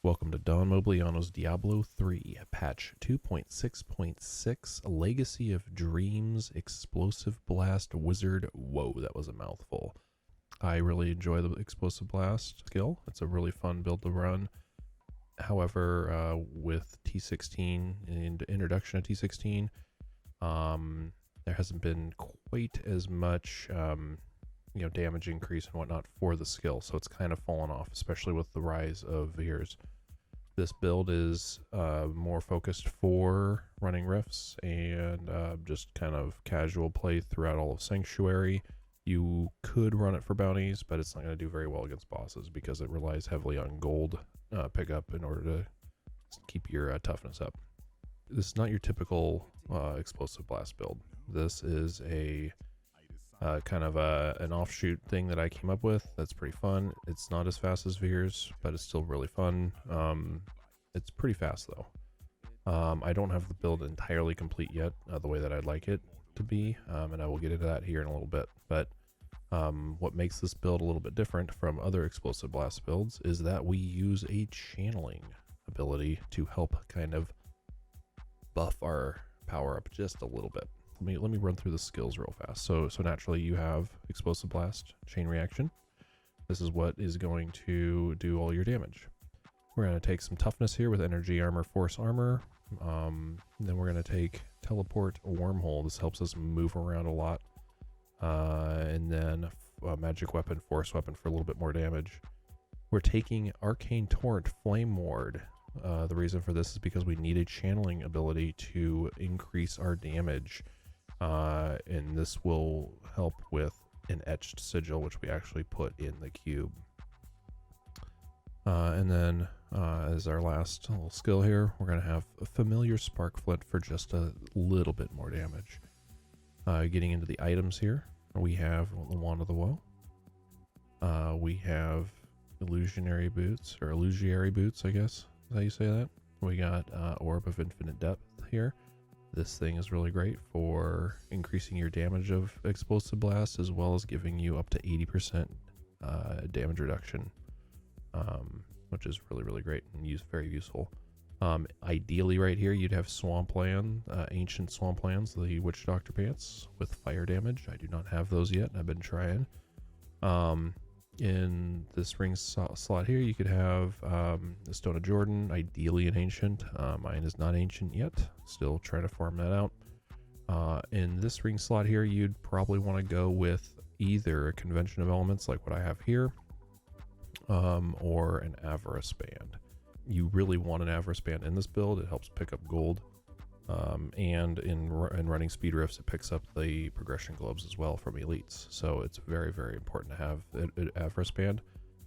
Welcome to Don Mobliano's Diablo 3, patch 2.6.6, Legacy of Dreams, Explosive Blast Wizard. Whoa, that was a mouthful. I really enjoy the Explosive Blast skill. It's a really fun build to run. However, with T16 and introduction of T16, there hasn't been quite as much damage increase and whatnot for the skill, so it's kind of fallen off, especially with the rise of Veers. This build is more focused for running rifts and just kind of casual play throughout all of Sanctuary. You could run it for bounties, but it's not going to do very well against bosses because it relies heavily on gold pickup in order to keep your toughness up. This is not your typical explosive blast build. This is a kind of an offshoot thing that I came up with that's pretty fun. It's not as fast as Veers, but it's still really fun. It's pretty fast though. I don't have the build entirely complete yet, the way that I'd like it to be, and I will get into that here in a little bit. But what makes this build a little bit different from other explosive blast builds is that we use a channeling ability to help kind of buff our power up just a little bit. Let me run through the skills real fast. So naturally you have Explosive Blast, Chain Reaction. This is what is going to do all your damage. We're going to take some toughness here with Energy Armor, Force Armor. Then we're going to take Teleport, Wormhole. This helps us move around a lot. And then Magic Weapon, Force Weapon for a little bit more damage. We're taking Arcane Torrent, Flame Ward. The reason for this is because we need a channeling ability to increase our damage. And this will help with an etched sigil, which we actually put in the cube. And then as our last little skill here, we're going to have a Familiar Spark Flint for just a little bit more damage. Getting into the items here, we have the Wand of the Woe. We have Illusionary Boots, or Illusionary Boots, I guess is how you say that. We got Orb of Infinite Depth here. This thing is really great for increasing your damage of Explosive Blast, as well as giving you up to 80% damage reduction, which is really, really great and very useful. Ideally right here, you'd have Swampland, Ancient Swamplands, the Witch Doctor Pants with fire damage. I do not have those yet. I've been trying. In this ring slot here, you could have the Stone of Jordan, ideally an Ancient. Mine is not Ancient yet. Still trying to farm that out. In this ring slot here, you'd probably want to go with either a Convention of Elements like what I have here, or an Avarice Band. You really want an Avarice Band in this build. It helps pick up gold. And in running speed rifts, it picks up the progression globes as well from elites. So it's very, very important to have an Avarice Band.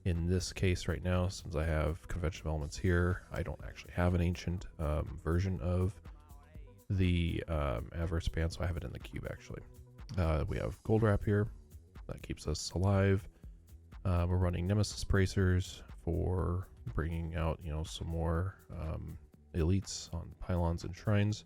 In this case right now, since I have Convention of Elements here, I don't actually have an Ancient version of the Avarice Band, so I have it in the cube actually. We have Gold Wrap here. That keeps us alive. We're running Nemesis Bracers for bringing out, some more elites on pylons and shrines.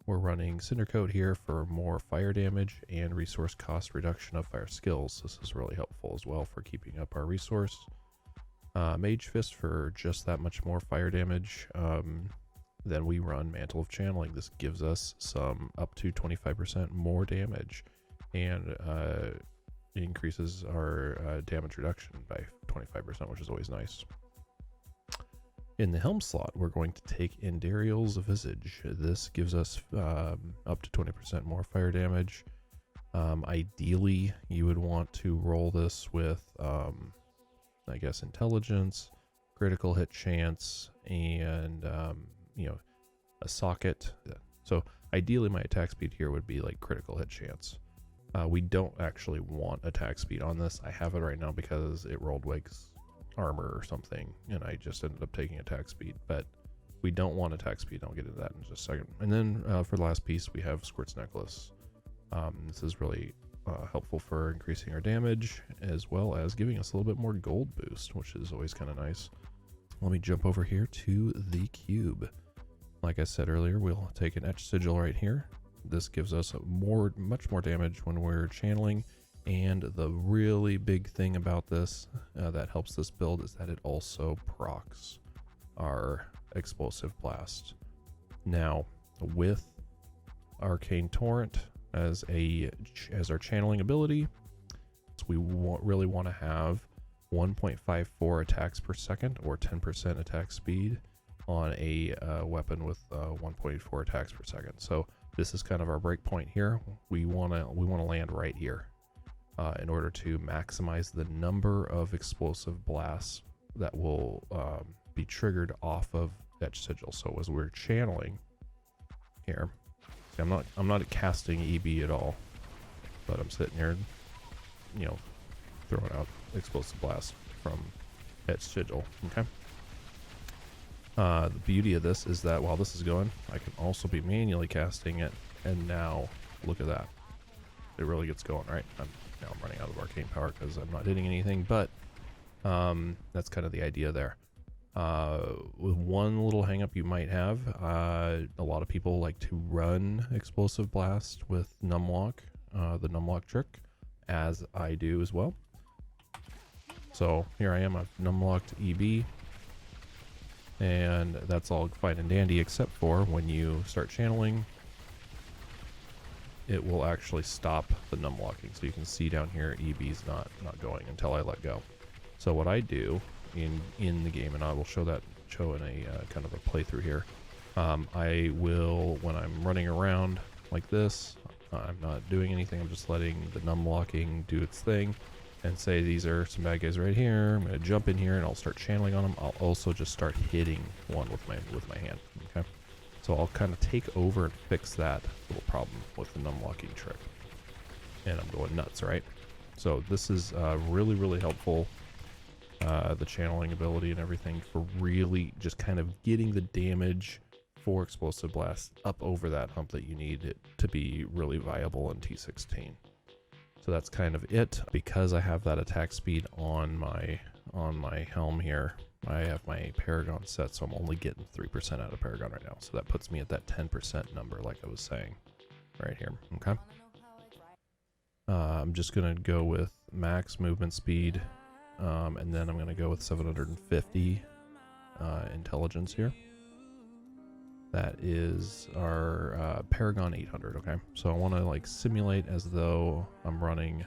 We're running Cindercoat here for more fire damage and resource cost reduction of fire skills. This is really helpful as well for keeping up our resource. Mage Fist for just that much more fire damage. Then we run Mantle of Channeling. This gives us some up to 25% more damage and increases our damage reduction by 25%, which is always nice. In the Helm slot, we're going to take Endariel's Visage. This gives us up to 20% more fire damage. Ideally, you would want to roll this with, I guess, Intelligence, Critical Hit Chance, and, a Socket. So ideally, my attack speed here would be like Critical Hit Chance. We don't actually want attack speed on this. I have it right now because it rolled Wig's armor or something, and I just ended up taking attack speed, but we don't want attack speed. I'll get into that in just a second. And then for the last piece, we have Squirt's Necklace. This is really helpful for increasing our damage, as well as giving us a little bit more gold boost, which is always kind of nice. Let me jump over here to the cube. Like I said earlier, we'll take an Etched Sigil right here. This gives us much more damage when we're channeling. And the really big thing about this that helps this build is that it also procs our explosive blast. Now, with Arcane Torrent as our channeling ability, so we really want to have 1.54 attacks per second or 10% attack speed on a weapon with 1.4 attacks per second. So this is kind of our break point here. We want to land right here in order to maximize the number of explosive blasts that will be triggered off of Etch Sigil. So as we're channeling here, see, I'm not casting EB at all, but I'm sitting here, you know, throwing out explosive blast from Etch Sigil. Okay. The beauty of this is that while this is going, I can also be manually casting it, and now look at that. It really gets going, right? Now I'm running out of arcane power because I'm not hitting anything, but that's kind of the idea there. With one little hang up you might have, a lot of people like to run explosive blast with numlock, the numlock trick, as I do as well. So here I am, I've numlocked EB, and that's all fine and dandy, except for when you start channeling, it will actually stop the numlocking. So you can see down here, EB's not going until I let go. So what I do in the game, and I will show in a kind of a playthrough here, I will, when I'm running around like this, I'm not doing anything, I'm just letting the numlocking do its thing, and say these are some bad guys right here. I'm going to jump in here and I'll start channeling on them. I'll also just start hitting one with my hand. Okay, so I'll kind of take over and fix that little problem with the numlocking trick, and I'm going nuts, right? So this is really, really helpful. The channeling ability and everything for really just kind of getting the damage for explosive blast up over that hump that you need it to be really viable in T16. So that's kind of it. Because I have that attack speed on my helm here, I have my Paragon set, so I'm only getting 3% out of Paragon right now. So that puts me at that 10% number, like I was saying, right here. Okay. I'm just gonna go with max movement speed, and then I'm gonna go with 750 intelligence here. That is our Paragon 800, okay? So I want to like simulate as though I'm running,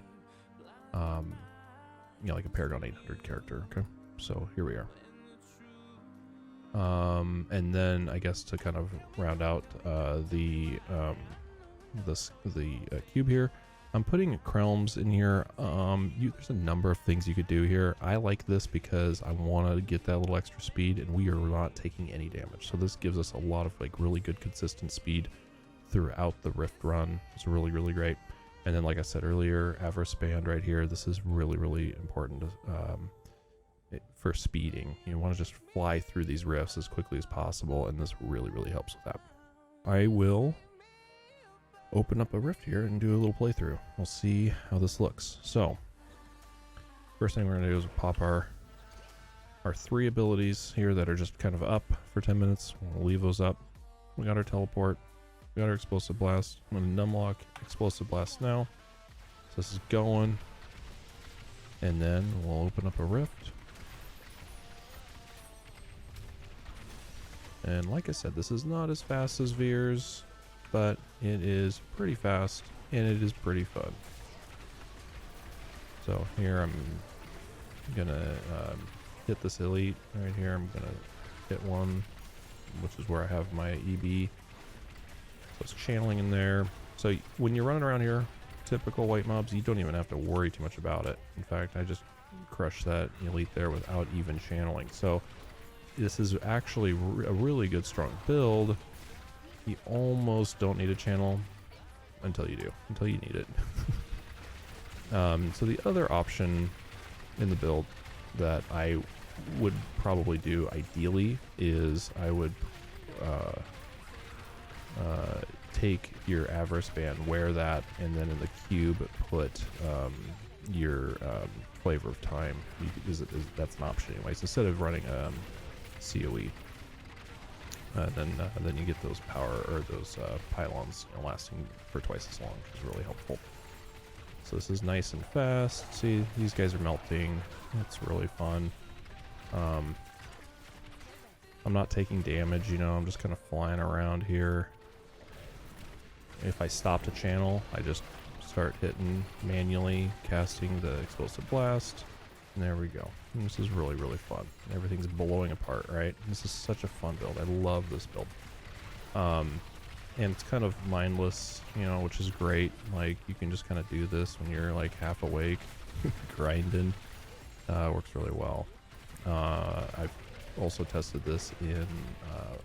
like a Paragon 800 character, okay? So here we are. And then I guess to kind of round out the cube here, I'm putting Krelms in here. There's a number of things you could do here. I like this because I want to get that little extra speed, and we are not taking any damage. So this gives us a lot of like really good consistent speed throughout the Rift run. It's really, really great. And then, like I said earlier, Avarice Band right here. This is really, really important for speeding. You want to just fly through these rifts as quickly as possible, and this really, really helps with that. I will open up a rift here and do a little playthrough. We'll see how this looks. So first thing we're gonna do is pop our 3 abilities here that are just kind of up for 10 minutes. We'll leave those up. We got our teleport, we got our explosive blast. I'm gonna numlock explosive blast now. So this is going, and then we'll open up a rift. And like I said, this is not as fast as Veer's, but it is pretty fast and it is pretty fun. So here I'm gonna hit this elite right here. I'm gonna hit one, which is where I have my EB. So it's channeling in there. So when you're running around here, typical white mobs, you don't even have to worry too much about it. In fact, I just crushed that elite there without even channeling. So this is actually a really good strong build. You almost don't need a channel until you do, until you need it. So the other option in the build that I would probably do ideally is I would take your Avarice Band, wear that, and then in the cube put your Flavor of Time. That's an option anyway. So instead of running COE, then you get those power or those pylons lasting for twice as long, which is really helpful. So this is nice and fast. See, these guys are melting. It's really fun. I'm not taking damage, you know, I'm just kind of flying around here. If I stop the channel, I just start hitting manually, casting the Explosive Blast, and there we go. And this is really, really fun. Everything's blowing apart, right? This is such a fun build. I love this build. And it's kind of mindless, you know, which is great. Like, you can just kind of do this when you're like half awake, grinding. Works really well. I've also tested this in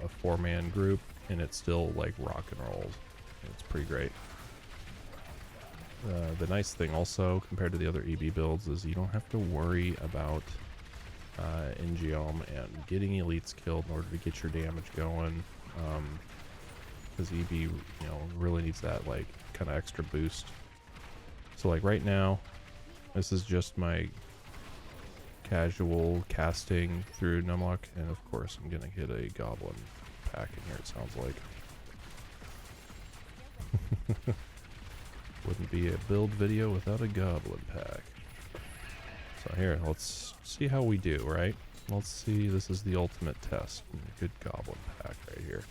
a 4-man group, and it still like rock and rolls. It's pretty great. The nice thing also, compared to the other EB builds, is you don't have to worry about NGM and getting elites killed in order to get your damage going. Because EB, you know, really needs that like kind of extra boost. So like right now, this is just my casual casting through Numlock, and of course I'm gonna get a goblin pack in here, it sounds like. Wouldn't be a build video without a goblin pack. So here, let's see how we do, right? Let's see, this is the ultimate test. Good goblin pack right here.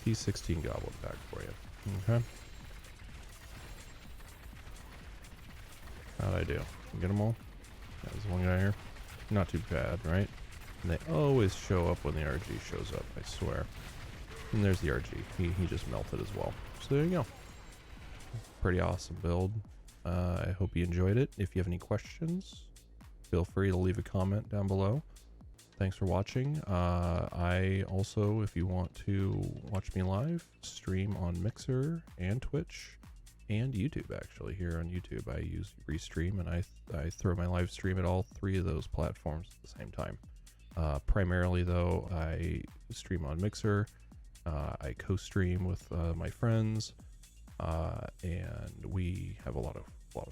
T16 goblin pack for you. Okay. How'd I do? Get them all? There's one guy here. Not too bad, right? And they always show up when the RG shows up, I swear. And there's the RG. He just melted as well. So there you go. Pretty awesome build. I hope you enjoyed it. If you have any questions, feel free to leave a comment down below. Thanks for watching. I also, if you want to watch me live, stream on Mixer and Twitch and YouTube. Actually, here on YouTube I use Restream, and I throw my live stream at all 3 of those platforms at the same time. Primarily though, I stream on Mixer. I co-stream with my friends, and we have a lot of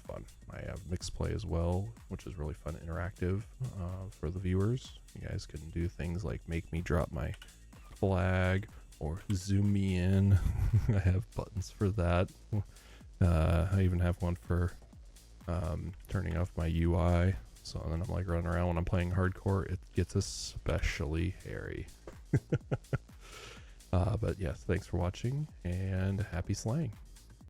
fun. I have mixed play as well, which is really fun, interactive for the viewers. You guys can do things like make me drop my flag or zoom me in. I have buttons for that. I even have one for turning off my UI. So then I'm like running around when I'm playing hardcore. It gets especially hairy. But yes, thanks for watching and happy slaying.